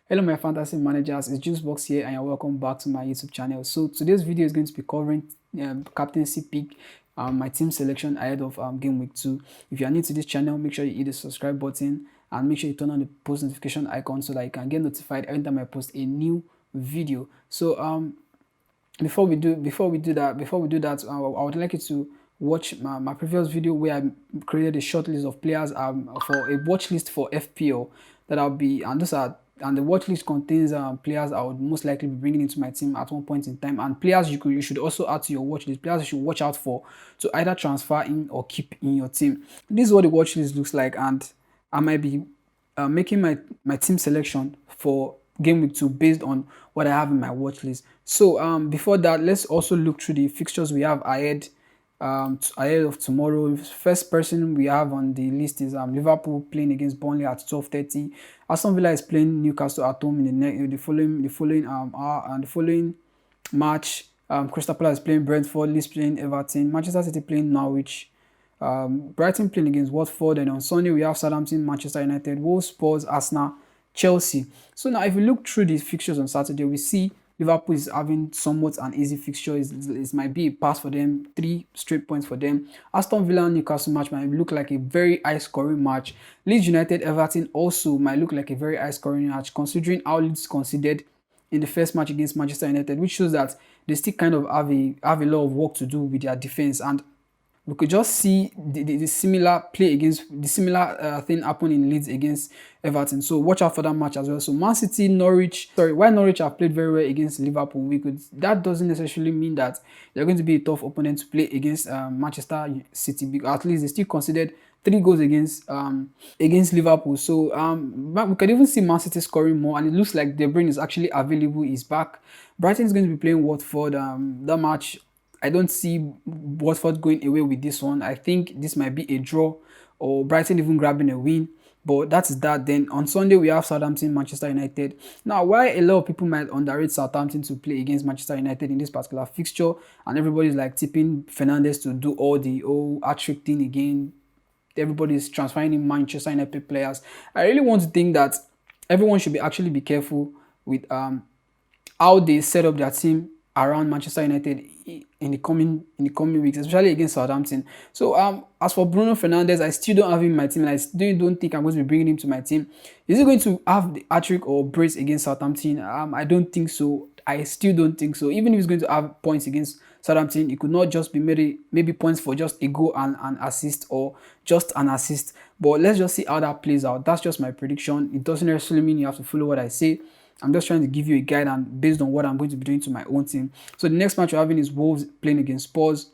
Hello my fantasy managers, it's Juicebox here and you're welcome back to my YouTube channel. So today's video is going to be covering captaincy pick, my team selection ahead of game week 2. If you are new to this channel, make sure you hit the subscribe button and make sure you turn on the post notification icon so that you can get notified every time I post a new video. So before we do that, I would like you to watch my previous video where I created a short list of players for a watch list for FPL that I'll be and the watch list contains players I would most likely be bringing into my team at one point in time, and players you should also add to your watch list, players you should watch out for to either transfer in or keep in your team. This is what the watch list looks like, and I might be making my team selection for game week 2 based on what I have in my watch list. So before that, let's also look through the fixtures we have ahead of tomorrow. First person we have on the list is Liverpool playing against Burnley at 12:30. Aston Villa is playing Newcastle at home in the following match. Crystal Palace is playing Brentford, Leeds playing Everton, Manchester City playing Norwich, Brighton playing against Watford, and on Sunday we have Southampton, Manchester United, Wolves, Spurs, Arsenal, Chelsea. So now if we look through these fixtures on Saturday, we see Liverpool is having somewhat an easy fixture. It might be a pass for them, 3 straight points for them. Aston Villa Newcastle match might look like a very high scoring match. Leeds United Everton also might look like a very high scoring match, considering how Leeds conceded in the first match against Manchester United, which shows that they still kind of have a lot of work to do with their defense. And we could just see the similar play against the similar thing happen in Leeds against Everton. So watch out for that match as well. So Man City, Norwich, sorry, while Norwich have played very well against Liverpool, that doesn't necessarily mean that they're going to be a tough opponent to play against Manchester City, because at least they still considered 3 goals against Liverpool. So we can even see Man City scoring more, and it looks like De Bruyne is actually available. He's back. Brighton is going to be playing Watford. That match, I don't see Watford going away with this one. I think this might be a draw or Brighton even grabbing a win. But that's that. Then on Sunday, we have Southampton, Manchester United. Now, why a lot of people might underrate Southampton to play against Manchester United in this particular fixture, and everybody's like tipping Fernandes to do all the hat-trick thing again. Everybody's transferring in Manchester United players. I really want to think that everyone should actually be careful with how they set up their team around Manchester United in the coming weeks, especially against Southampton. So as for Bruno Fernandes, I still don't have him in my team, and I still don't think I'm going to be bringing him to my team. Is he going to have the hat-trick or brace against Southampton? I don't think so. I still don't think so. Even if he's going to have points against Southampton, it could not just be maybe points for just a goal and an assist, or just an assist. But let's just see how that plays out. That's just my prediction. It doesn't necessarily mean you have to follow what I say. I'm just trying to give you a guide and based on what I'm going to be doing to my own team. So the next match we're having is Wolves playing against Spurs.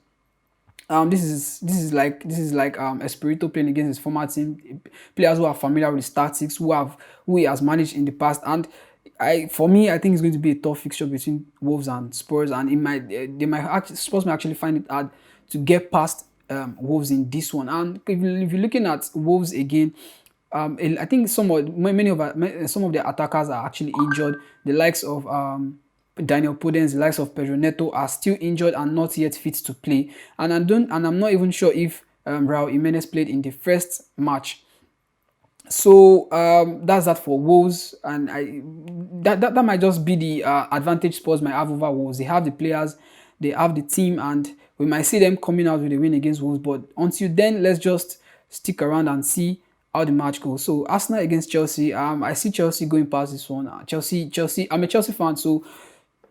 This is like Espirito playing against his former team, players who are familiar with his tactics, who he has managed in the past. And for me, I think it's going to be a tough fixture between Wolves and Spurs, and Spurs might actually find it hard to get past Wolves in this one. And if you're looking at Wolves again, I think some of their attackers are actually injured. The likes of Daniel Podence, the likes of Pedro Neto are still injured and not yet fit to play. And I'm not even sure if Raul Jimenez played in the first match. So that's that for Wolves, and that might just be the advantage Spurs might have over Wolves. They have the players, they have the team, and we might see them coming out with a win against Wolves. But until then, let's just stick around and see how the match goes. So Arsenal against Chelsea. I see Chelsea going past this one. Chelsea. I'm a Chelsea fan, so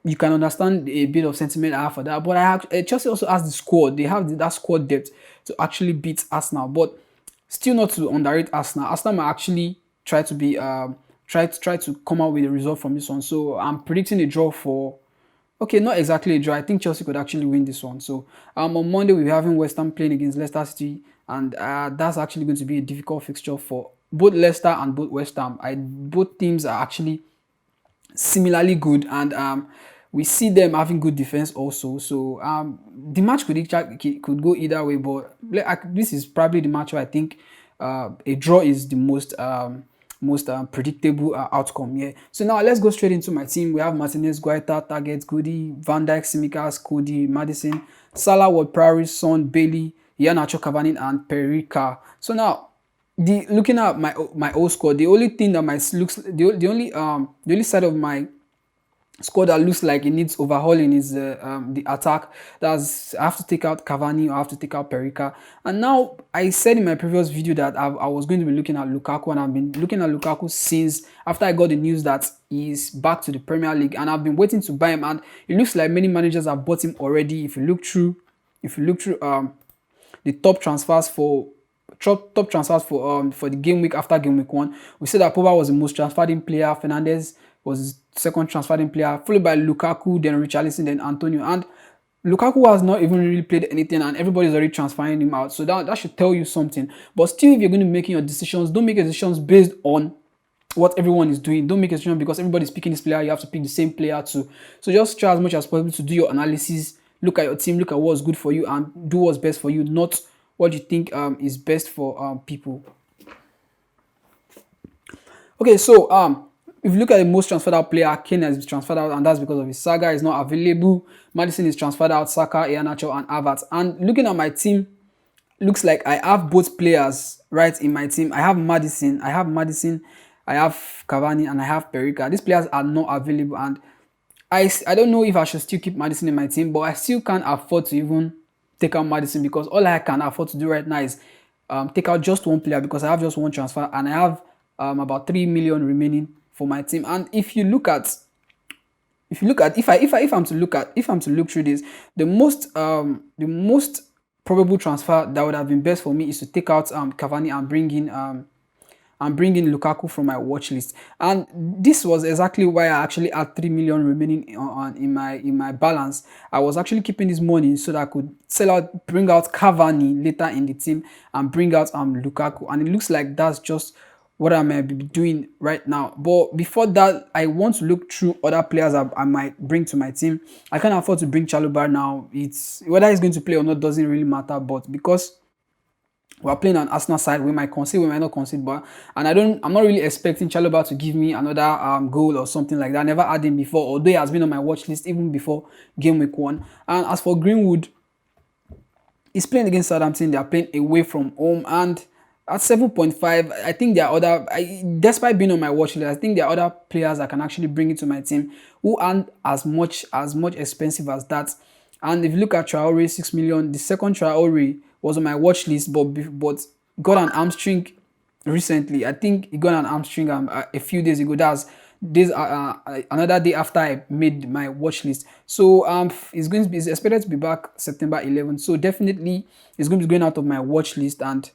you can understand a bit of sentiment I have for that. But Chelsea also has the squad. They have that squad depth to actually beat Arsenal. But still not to underrate Arsenal. Arsenal might actually try to be try to come out with a result from this one. So I'm predicting a draw for. Okay, not exactly a draw. I think Chelsea could actually win this one. So on Monday we'll be having West Ham playing against Leicester City, and that's actually going to be a difficult fixture for both Leicester and both West Ham. Both teams are actually similarly good, and we see them having good defense also. So the match could go either way, but this is probably the match where I think a draw is the most predictable outcome here. So now let's go straight into my team. We have Martinez, Guaita, Target, Goody, Van Dijk, Tsimikas, Cody, Madison, Salah, Ward-Prowse, Son, Bailey, Iheanacho, Cavani, and Perica. So now the looking at my old squad, the only thing that might looks the only side of my squad that looks like it needs overhauling is the attack. That's I have to take out Cavani or I have to take out Perica. And now I said in my previous video that I was going to be looking at Lukaku, and I've been looking at Lukaku since after I got the news that he's back to the Premier League, and I've been waiting to buy him. And it looks like many managers have bought him already. If you look through the top transfers for the game week after game week 1. We said that Pogba was the most transferred in player, Fernandez was the second transferred in player, followed by Lukaku, then Richarlison, then Antonio. And Lukaku has not even really played anything, and everybody's already transferring him out. So that should tell you something. But still, if you're going to be making your decisions, don't make your decisions based on what everyone is doing. Don't make a decision because everybody's picking this player, you have to pick the same player too. So just try as much as possible to do your analysis, look at your team, look at what's good for you, and do what's best for you, not what you think is best for people. Okay, so if you look at the most transferred out player, Kane has been transferred out, and that's because of his Saga is not available. Madison is transferred out, Saka, Iheanacho, and Havertz. And looking at my team, looks like I have both players right in my team. I have Madison, I have Cavani, and I have Perica. These players are not available, and I don't know if I should still keep Madison in my team, but I still can't afford to even take out Madison because all I can afford to do right now is take out just one player because I have just one transfer and I have about 3 million remaining for my team. And if I'm to look through this, the most probable transfer that would have been best for me is to take out Cavani and bring in Lukaku from my watch list. And this was exactly why I actually had 3 million remaining in my balance. I was actually keeping this money so that I could bring out Cavani later in the team and bring out Lukaku. And it looks like that's just what I might be doing right now. But before that, I want to look through other players I might bring to my team. I can't afford to bring Chaluba now. It's whether he's going to play or not doesn't really matter. But because we're playing an Arsenal side, we might concede, we might not concede, but I'm not really expecting Chaluba to give me another goal or something like that. I never had him before, although he has been on my watch list even before game week 1. And as for Greenwood, he's playing against Southampton. They are playing away from home, and at 7.5, I think there are despite being on my watch list, I think there are other players I can actually bring into my team who aren't as much expensive as that. And if you look at Traore, 6 million, the second Traore was on my watch list, but got an hamstring recently. I think he got an hamstring a few days ago. That's another day after I made my watch list. So he's expected to be back September 11th. So definitely he's going to be going out of my watch list. And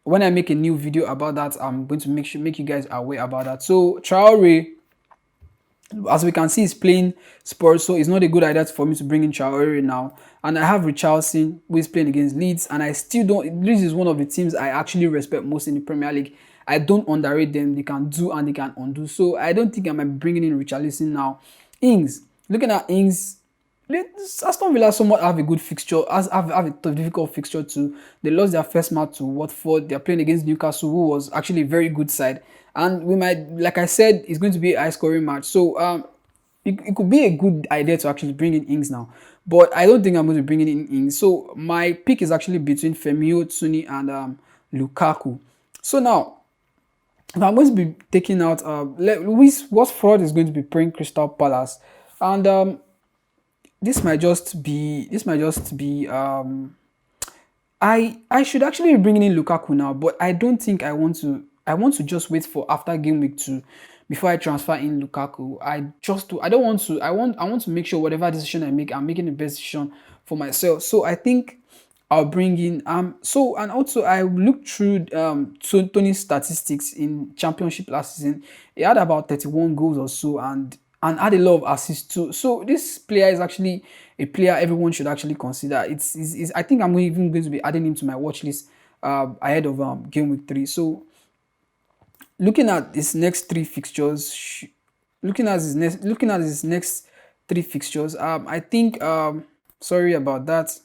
when I make a new video about that, I'm going to make you guys aware about that. So Traore, as we can see, he's playing Spurs, so it's not a good idea for me to bring in Traore now. And I have Richarlison, who is playing against Leeds, and I still don't. Leeds is one of the teams I actually respect most in the Premier League. I don't underrate them. They can do and they can undo. So I don't think I might be bringing in Richarlison now. Ings, looking at Ings, Aston Villa somewhat have a good fixture, have a difficult fixture too. They lost their first match to Watford. They're playing against Newcastle, who was actually a very good side. And we might, like I said, it's going to be a high scoring match. So it could be a good idea to actually bring in Ings now. But I don't think I'm going to bring in Ings. So my pick is actually between Firmino, Toney, and Lukaku. So now, if I'm going to be taking out Luis Watford is going to be playing Crystal Palace. And this might just be I should actually be bringing in Lukaku now, but I don't think I want to just wait for after game week 2 before I transfer in Lukaku. I want to make sure whatever decision I make, I'm making the best decision for myself. So I think I'll bring in and also I looked through Tony's statistics in championship last season. He had about 31 goals or so and had a lot of assists too. So this player is actually a player everyone should actually consider. I think I'm even going to be adding him to my watch list ahead of game week 3. So looking at his next 3 fixtures, I think sorry about that.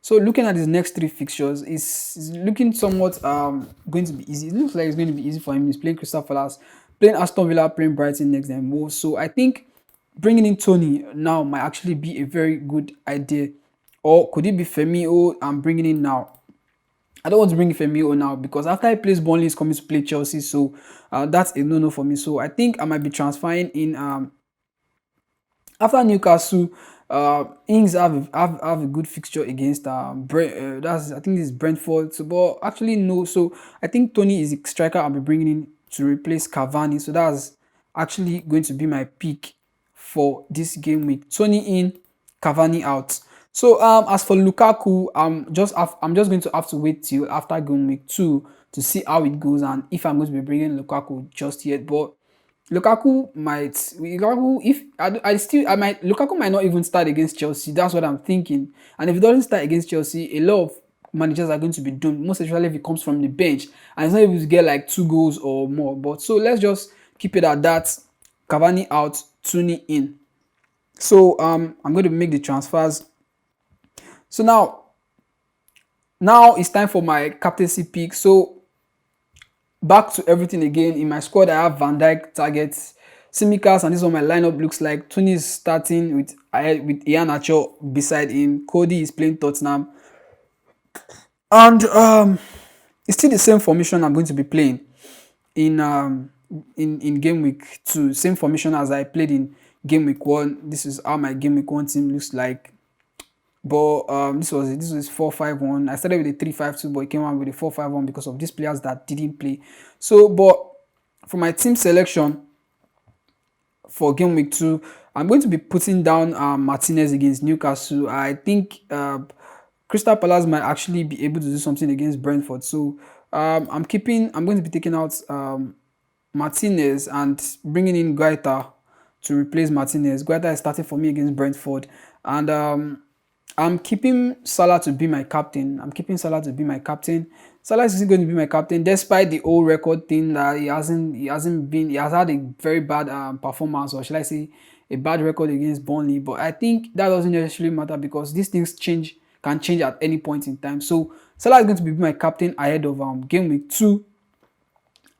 So looking at his next 3 fixtures, is looking somewhat going to be easy. It looks like it's going to be easy for him. He's playing Crystal Palace, playing Aston Villa, playing Brighton next, then Wolves. So I think bringing in Toney now might actually be a very good idea Or could it be Firmino I'm bringing in now? I don't want to bring Firmino now because after he plays Burnley, he's coming to play Chelsea. So that's a no-no for me. So I think I might be transferring in after Newcastle. Ings have a good fixture against that's I think it's Brentford. So, but actually no. So I think Tony is the striker I'll be bringing in to replace Cavani. So that's actually going to be my pick for this game week. Tony in, Cavani out. So as for Lukaku, I'm just going to have to wait till after game week 2 to see how it goes and if I'm going to be bringing Lukaku just yet. But Lukaku if I still I might Lukaku might not even start against Chelsea. That's what I'm thinking. And if he doesn't start against Chelsea, a lot of managers are going to be doomed, most especially if he comes from the bench and he's not able to get like 2 goals or more. But so let's just keep it at that. Cavani out, Tuni in. So I'm going to make the transfers. So now it's time for my captaincy pick. So back to everything again. In my squad, I have Van Dijk, targets, Simicas, and this is what my lineup looks like. Tony is starting with Iheanacho beside him. Cody is playing Tottenham, and it's still the same formation I'm going to be playing in game week 2. Same formation as I played in game week 1. This is how my game week 1 team looks like. But this was 4-5-1. I started with a 3-5-2, but it came out with a 4-5-1 because of these players that didn't play. So, but for my team selection for game week 2, I'm going to be putting down Martinez against Newcastle. I think Crystal Palace might actually be able to do something against Brentford. So I'm going to be taking out Martinez and bringing in Guaita to replace Martinez. Guaita is starting for me against Brentford, and I'm keeping Salah to be my captain. Salah is going to be my captain despite the old record thing that he has had a very bad performance, or shall I say a bad record against Burnley. But I think that doesn't necessarily matter because these things can change at any point in time. So Salah is going to be my captain ahead of game week 2.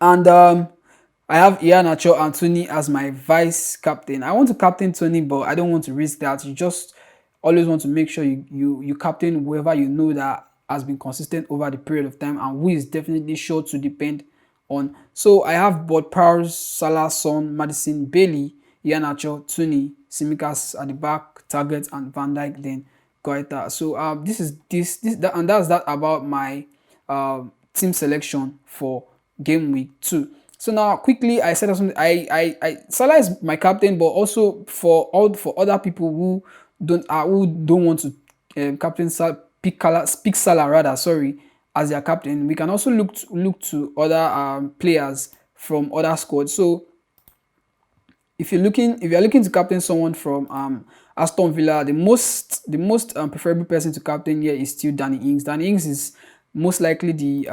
And I have Iheanacho and Tony as my vice captain. I want to captain Tony, but I don't want to risk that. You just always want to make sure you captain whoever you know that has been consistent over the period of time and who is definitely sure to depend on. So I have Bud Powers, Salah, Son, Madison, Bailey, Iheanacho, Tony, Simicas at the back, Target, and Van Dijk, then Goita. So and that's that about my team selection for game week 2. So now quickly I said something. I Salah is my captain, but also for other people who don't want to pick Salah rather, sorry, as their captain, we can also look to other players from other squads. So if you're looking to captain someone from Aston Villa, the most preferable person to captain here is still Danny Ings. Danny Ings is most likely the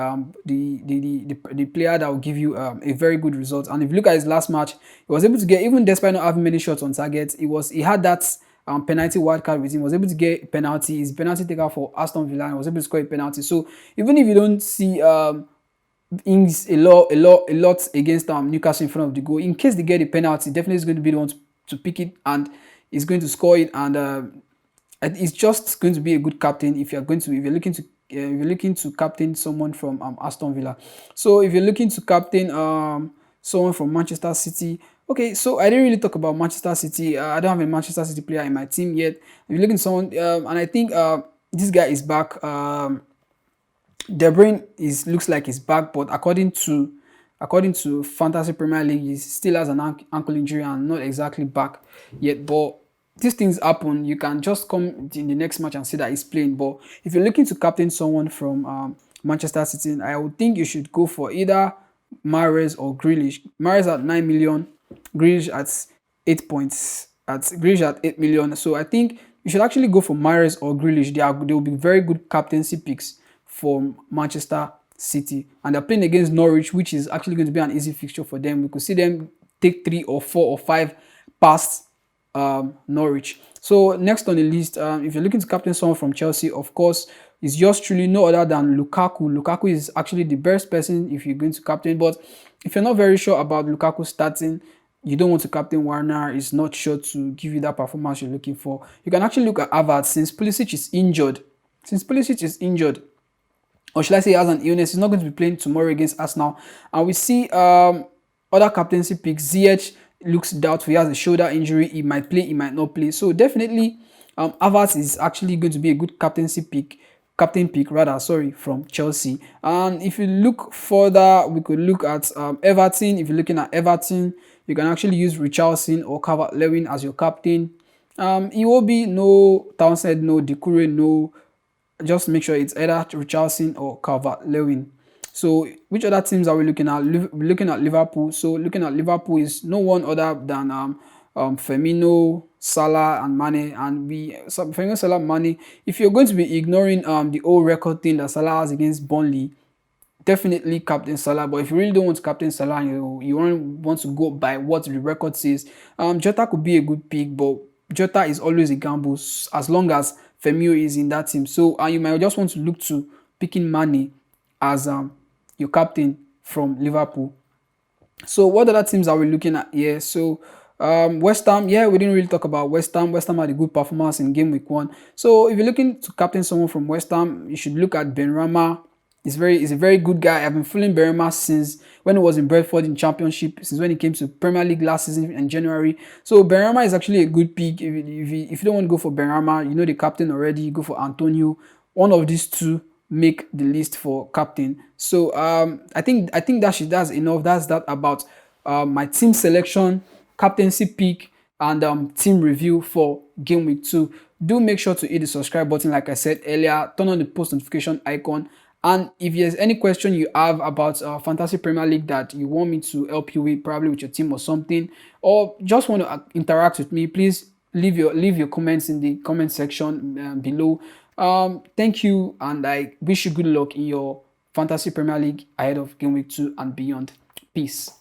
player that will give you a very good result. And if you look at his last match, he was able to get, even despite not having many shots on target, he had that penalty wild card with him. Was able to get a penalty. His penalty taker for Aston Villa and was able to score a penalty. So even if you don't see Ings a lot against Newcastle in front of the goal, in case they get a penalty, definitely is going to be the one to pick it and is going to score it. And it's just going to be a good captain if you're looking to captain someone from Aston Villa. So if you're looking to captain someone from Manchester City, okay, so I didn't really talk about Manchester City. I don't have a Manchester City player in my team yet. If you're looking at someone, and I think this guy is back. De Bruyne looks like he's back, but according to Fantasy Premier League, he still has an ankle injury and not exactly back yet. But these things happen. You can just come in the next match and see that he's playing. But if you're looking to captain someone from Manchester City, I would think you should go for either Mahrez or Grealish. Mahrez at 9 million, Grealish at 8 points. Grealish at 8 million. So I think you should actually go for Mahrez or Grealish. They will be very good captaincy picks for Manchester City, and they're playing against Norwich, which is actually going to be an easy fixture for them. We could see them take 3 or 4 or 5 past Norwich. So next on the list, if you're looking to captain someone from Chelsea, of course, is yours truly, no other than Lukaku. Lukaku is actually the best person if you're going to captain, but if you're not very sure about Lukaku starting, you don't want to captain Warner, is not sure to give you that performance you're looking for, you can actually look at Havertz. Since Pulisic is injured, or should I say he has an illness, he's not going to be playing tomorrow against Arsenal. And we see other captaincy picks. Ziyech looks doubtful. He has a shoulder injury. He might play, he might not play. So definitely, Havertz is actually going to be a good captain pick rather, sorry, from Chelsea. And if you look further, we could look at Everton. If you're looking at Everton, you can actually use Richarlison or Calvert-Lewin as your captain. It will be no Townsend, no Doucouré, no, just make sure it's either Richarlison or Calvert-Lewin. So which other teams are we looking at? We're looking at Liverpool. So looking at Liverpool is no one other than Firmino, Salah, and Mane. And Firmino, Salah, Mane. If you're going to be ignoring the old record thing that Salah has against Burnley, definitely captain Salah. But if you really don't want to captain Salah, you want to go by what the record says, Jota could be a good pick, but Jota is always a gamble as long as Firmino is in that team. So you might just want to look to picking Mane as your captain from Liverpool. So what other teams are we looking at here? So West Ham, yeah, we didn't really talk about West Ham. West Ham had a good performance in game week 1. So if you're looking to captain someone from West Ham, you should look at Benrahma. He's a very good guy. I've been following Benrahma since when he was in Brentford in Championship, since when he came to Premier League last season in January. So Benrahma is actually a good pick. If you don't want to go for Benrahma, you know the captain already, you go for Antonio. One of these two make the list for captain. So I think that's enough. That's that about my team selection, captaincy pick, and team review for game week 2. Do make sure to hit the subscribe button like I said earlier. Turn on the post notification icon. And if there's any question you have about Fantasy Premier League that you want me to help you with, probably with your team or something, or just want to interact with me, please leave your comments in the comment section below. Thank you, and I wish you good luck in your Fantasy Premier League ahead of game week 2 and beyond. Peace.